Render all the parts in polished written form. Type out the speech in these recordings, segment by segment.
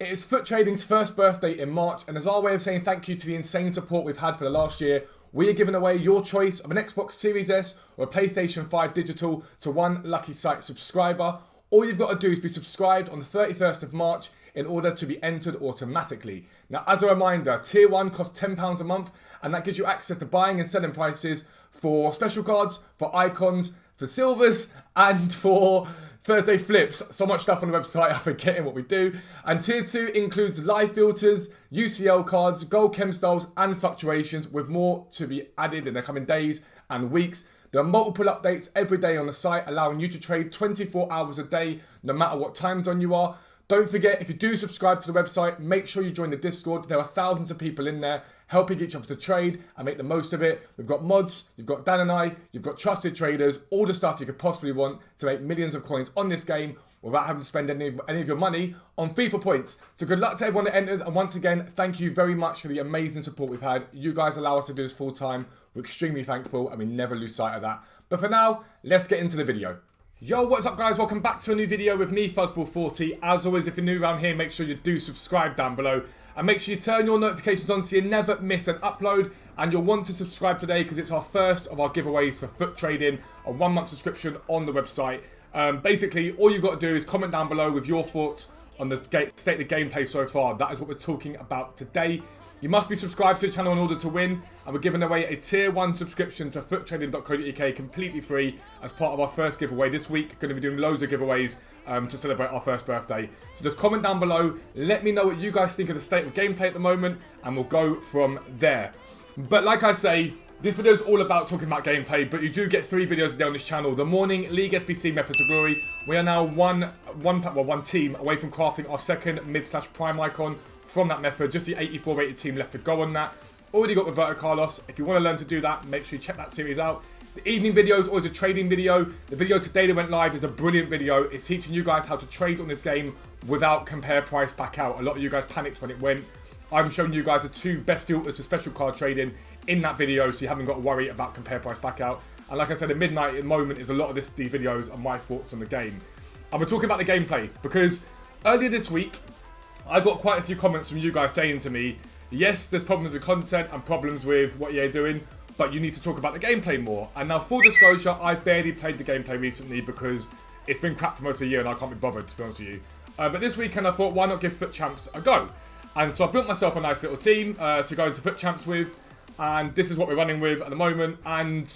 It is FUT Trading's first birthday in March, and as our way of saying thank you to the insane support we've had for the last year, we are giving away your choice of an Xbox Series S or a PlayStation 5 digital to one lucky site subscriber. All you've got to do is be subscribed on the 31st of March in order to be entered automatically. Now, as a reminder, Tier 1 costs £10 a month, and that gives you access to buying and selling prices for special cards, for icons, for silvers, and for Thursday flips. So much stuff on the website, I'm forgetting what we do. And Tier 2 includes live filters, UCL cards, gold chem styles, and fluctuations, with more to be added in the coming days and weeks. There are multiple updates every day on the site, allowing you to trade 24 hours a day, no matter what time zone you are. Don't forget, if you do subscribe to the website, make sure you join the Discord. There are thousands of people in there helping each other to trade and make the most of it. We've got mods, you've got Dan and I, you've got trusted traders, all the stuff you could possibly want to make millions of coins on this game without having to spend any of your money on FIFA points. So good luck to everyone that enters, and once again, thank you very much for the amazing support we've had. You guys allow us to do this full time. We're extremely thankful, and we never lose sight of that. But for now, let's get into the video. Yo, what's up guys? Welcome back to a new video with me, Fuzzball40. As always, if you're new around here, make sure you do subscribe down below. And make sure you turn your notifications on so you never miss an upload. And you'll want to subscribe today because it's our first of our giveaways for FUT Trading, a 1-month subscription on the website. Basically, all you've got to do is comment down below with your thoughts on the state of the gameplay so far. That is what we're talking about today. You must be subscribed to the channel in order to win, and we're giving away a Tier 1 subscription to futtrading.co.uk completely free as part of our first giveaway this week. Going to be doing loads of giveaways to celebrate our first birthday. So just comment down below, let me know what you guys think of the state of gameplay at the moment, and we'll go from there. But like I say, this video is all about talking about gameplay, but you do get 3 videos a day on this channel. The morning League SBC method to glory. We are now one team away from crafting our second mid/prime icon from that method. Just the 84 rated team left to go on that. Already got Roberto Carlos. If you want to learn to do that, make sure you check that series out. The evening video is always a trading video. The video today that went live is a brilliant video. It's teaching you guys how to trade on this game without compare price back out. A lot of you guys panicked when it went. I'm showing you guys the 2 best filters for special card trading in that video, so you haven't got to worry about compare price back out. And like I said, at midnight at the moment is a lot of these videos are my thoughts on the game. And we're talking about the gameplay because earlier this week, I got quite a few comments from you guys saying to me, yes, there's problems with content and problems with what you're doing, but you need to talk about the gameplay more. And now, full disclosure, I've barely played the gameplay recently because it's been crap for most of the year and I can't be bothered, to be honest with you. But this weekend I thought, why not give FUT Champs a go? And so I built myself a nice little team to go into FUT Champs with, and this is what we're running with at the moment. And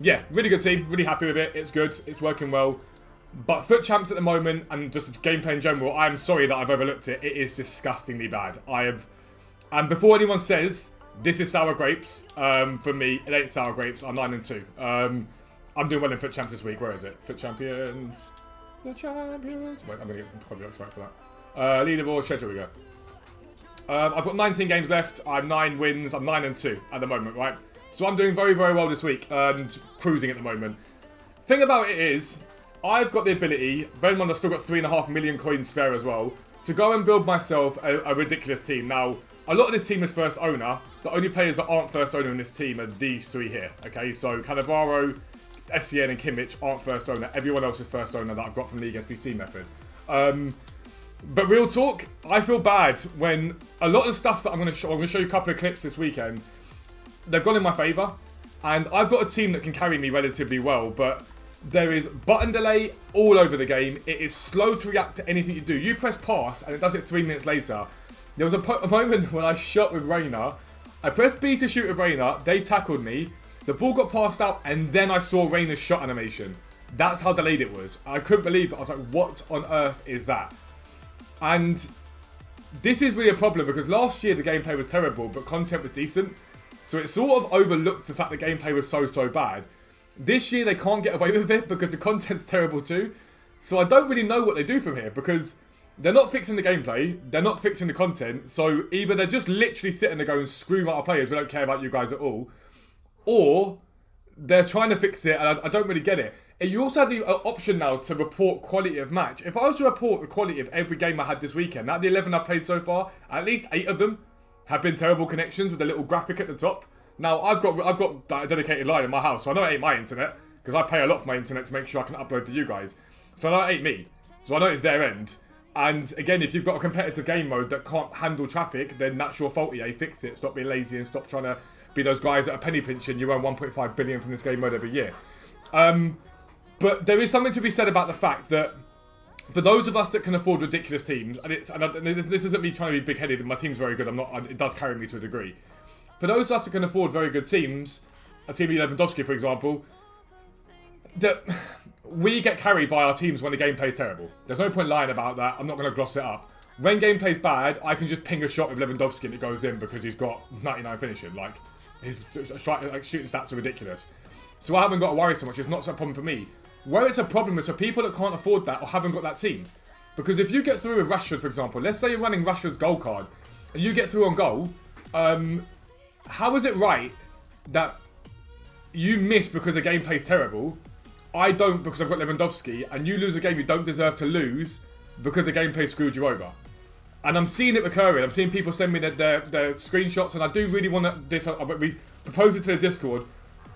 yeah, really good team, really happy with it. It's good, it's working well. But FUT Champs at the moment, and just the gameplay in general, I'm sorry that I've overlooked it. It is disgustingly bad. And before anyone says, this is sour grapes, for me, it ain't sour grapes. I'm 9-2. I'm doing well in FUT Champs this week. Where is it? FUT Champions. FUT Champions. Wait, I'm going to get probably right for that. Leaderboard, schedule, we go. I've got 19 games left. I'm 9 wins. I'm 9-2 at the moment, right? So I'm doing very, very well this week and cruising at the moment. Thing about it is, I've got the ability, bear in mind I've still got 3.5 million coins spare as well, to go and build myself a ridiculous team. Now, a lot of this team is first owner. The only players that aren't first owner in this team are these 3 here. Okay, so Cannavaro, SCN and Kimmich aren't first owner. Everyone else is first owner that I've got from League SBC method. But real talk, I feel bad when a lot of stuff that I'm going to show you a couple of clips this weekend, they've gone in my favour. And I've got a team that can carry me relatively well, but there is button delay all over the game. It is slow to react to anything you do. You press pass and it does it 3 minutes later. There was a moment when I shot with Reina. I pressed B to shoot with Reina. They tackled me. The ball got passed out and then I saw Reina's shot animation. That's how delayed it was. I couldn't believe it. I was like, what on earth is that? And this is really a problem because last year the gameplay was terrible, but content was decent. So it sort of overlooked the fact the gameplay was so bad. This year they can't get away with it because the content's terrible too. So I don't really know what they do from here because they're not fixing the gameplay, they're not fixing the content. So either they're just literally sitting there going, screw our players, we don't care about you guys at all. Or they're trying to fix it and I don't really get it. You also have the option now to report quality of match. If I was to report the quality of every game I had this weekend, out of the 11 I've played so far, at least 8 of them have been terrible connections with a little graphic at the top. Now, I've got a dedicated line in my house, so I know it ain't my internet, because I pay a lot for my internet to make sure I can upload to you guys. So I know it ain't me, so I know it's their end. And again, if you've got a competitive game mode that can't handle traffic, then that's your fault, EA. Fix it. Stop being lazy and stop trying to be those guys that are penny pinching. You earn 1.5 billion from this game mode every year. But there is something to be said about the fact that for those of us that can afford ridiculous teams, and this isn't me trying to be big-headed, and my team's very good, it does carry me to a degree. For those of us that can afford very good teams, a team like Lewandowski, for example, that we get carried by our teams when the gameplay is terrible. There's no point lying about that. I'm not going to gloss it up. When gameplay's bad, I can just ping a shot with Lewandowski and it goes in because he's got 99 finishing. Like, his shooting stats are ridiculous. So I haven't got to worry so much. It's not such a problem for me. Where it's a problem is for people that can't afford that or haven't got that team. Because if you get through with Rashford, for example, let's say you're running Rashford's goal card and you get through on goal, how is it right that you miss because the gameplay's terrible? I don't because I've got Lewandowski, and you lose a game you don't deserve to lose because the gameplay screwed you over. And I'm seeing it recurring. I'm seeing people send me their screenshots, and I do really want this. We proposed it to the Discord.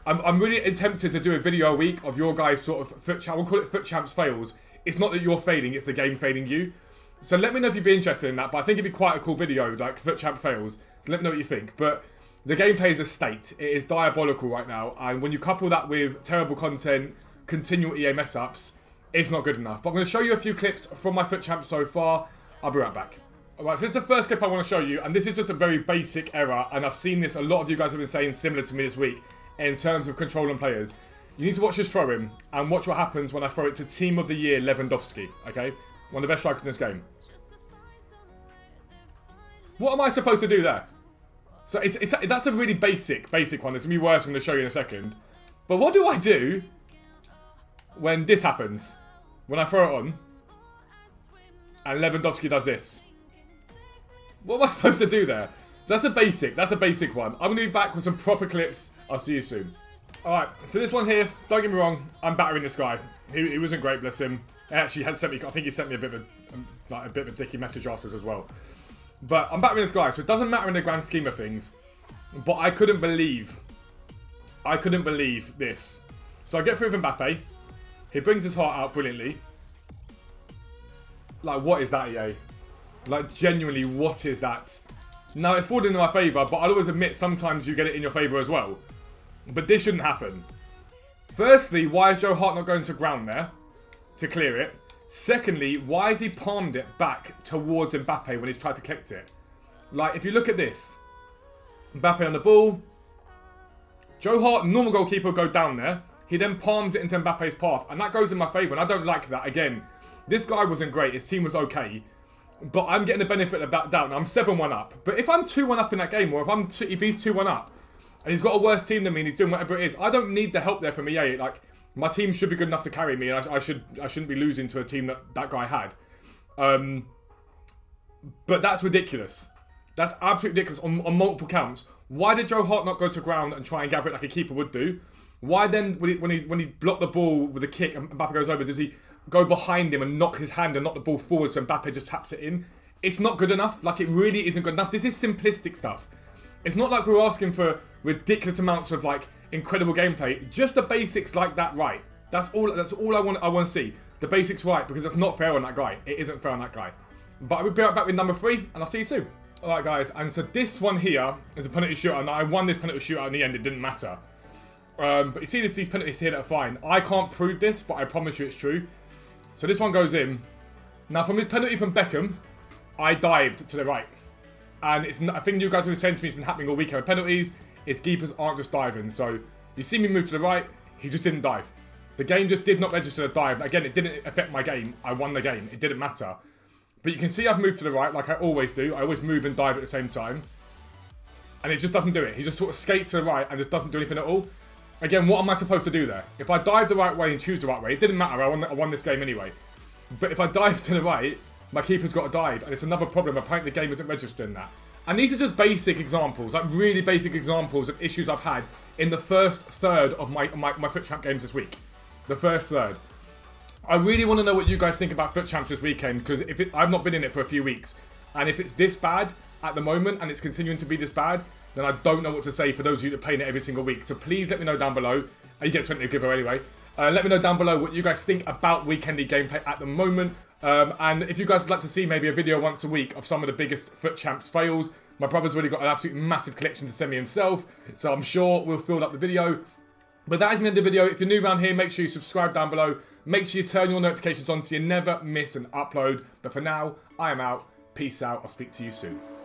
I'm really tempted to do a video a week of your guys' sort of FUT Champ. We'll call it FUT Champs fails. It's not that you're failing; it's the game failing you. So let me know if you'd be interested in that. But I think it'd be quite a cool video, like FUT Champ fails. So let me know what you think. But the gameplay is a state. It is diabolical right now, and when you couple that with terrible content, continual EA mess ups, it's not good enough. But I'm going to show you a few clips from my FUT Champ so far. I'll be right back. Alright, so this is the first clip I want to show you, and this is just a very basic error, and I've seen this, a lot of you guys have been saying similar to me this week, in terms of controlling players. You need to watch this throw in, and watch what happens when I throw it to Team of the Year Lewandowski, okay? One of the best strikers in this game. What am I supposed to do there? So that's a really basic one. It's going to be worse, I'm going to show you in a second. But what do I do when this happens? When I throw it on, and Lewandowski does this. What am I supposed to do there? So that's a basic one. I'm going to be back with some proper clips. I'll see you soon. Alright, so this one here, don't get me wrong, I'm battering this guy. He wasn't great, bless him. He actually had sent me, I think he sent me a bit of a dicky message afterwards as well. But I'm battering this guy, so it doesn't matter in the grand scheme of things. But I couldn't believe this. So I get through with Mbappe. He brings his heart out brilliantly. Like, what is that, EA? Like, genuinely, what is that? Now, it's fallen in my favour, but I'll always admit sometimes you get it in your favour as well. But this shouldn't happen. Firstly, why is Joe Hart not going to ground there to clear it? Secondly, why has he palmed it back towards Mbappe when he's tried to collect it? Like, if you look at this. Mbappe on the ball. Joe Hart, normal goalkeeper, go down there. He then palms it into Mbappe's path. And that goes in my favour, and I don't like that. Again, this guy wasn't great. His team was okay. But I'm getting the benefit of that doubt. Now, I'm 7-1 up. But if I'm 2-1 up in that game, or if he's 2-1 up, and he's got a worse team than me, and he's doing whatever it is, I don't need the help there from EA. Like, my team should be good enough to carry me, and I shouldn't be losing to a team that guy had. But that's ridiculous. That's absolutely ridiculous on multiple counts. Why did Joe Hart not go to ground and try and gather it like a keeper would do? Why then, when he blocked the ball with a kick and Mbappe goes over, does he go behind him and knock his hand and knock the ball forward so Mbappe just taps it in? It's not good enough. Like, it really isn't good enough. This is simplistic stuff. It's not like we're asking for ridiculous amounts of, like, incredible gameplay. Just the basics like that right. That's all I want to see. The basics right, because that's not fair on that guy. It isn't fair on that guy. But I'll be right back with number 3, and I'll see you soon. Alright, guys, and so this one here is a penalty shootout. Now, I won this penalty shootout in the end. It didn't matter. But you see these penalties here that are fine. I can't prove this, but I promise you it's true. So this one goes in. Now, from his penalty from Beckham, I dived to the right. And it's I think you guys have been saying to me it's been happening all weekend with penalties. Its keepers aren't just diving. So you see me move to the right, he just didn't dive. The game just did not register the dive. Again, it didn't affect my game. I won the game. It didn't matter. But you can see I've moved to the right like I always do. I always move and dive at the same time. And it just doesn't do it. He just sort of skates to the right and just doesn't do anything at all. Again, what am I supposed to do there? If I dive the right way and choose the right way, it didn't matter. I won this game anyway. But if I dive to the right, my keeper's got to dive. And it's another problem. Apparently the game isn't registering that. And these are just basic examples, like really basic examples of issues I've had in the first third of my FUT Champ games this week. The first third. I really want to know what you guys think about FUT Champs this weekend, because I've not been in it for a few weeks. And if it's this bad at the moment, and it's continuing to be this bad, then I don't know what to say for those of you that play in it every single week. So please let me know down below. You get 20 giveaway anyway. Let me know down below what you guys think about Weekend League gameplay at the moment. And if you guys would like to see maybe a video once a week of some of the biggest FUT Champs fails, my brother's already got an absolute massive collection to send me himself, so I'm sure we'll fill up the video. But that is the end of the video. If you're new around here, make sure you subscribe down below. Make sure you turn your notifications on so you never miss an upload. But for now, I am out. Peace out. I'll speak to you soon.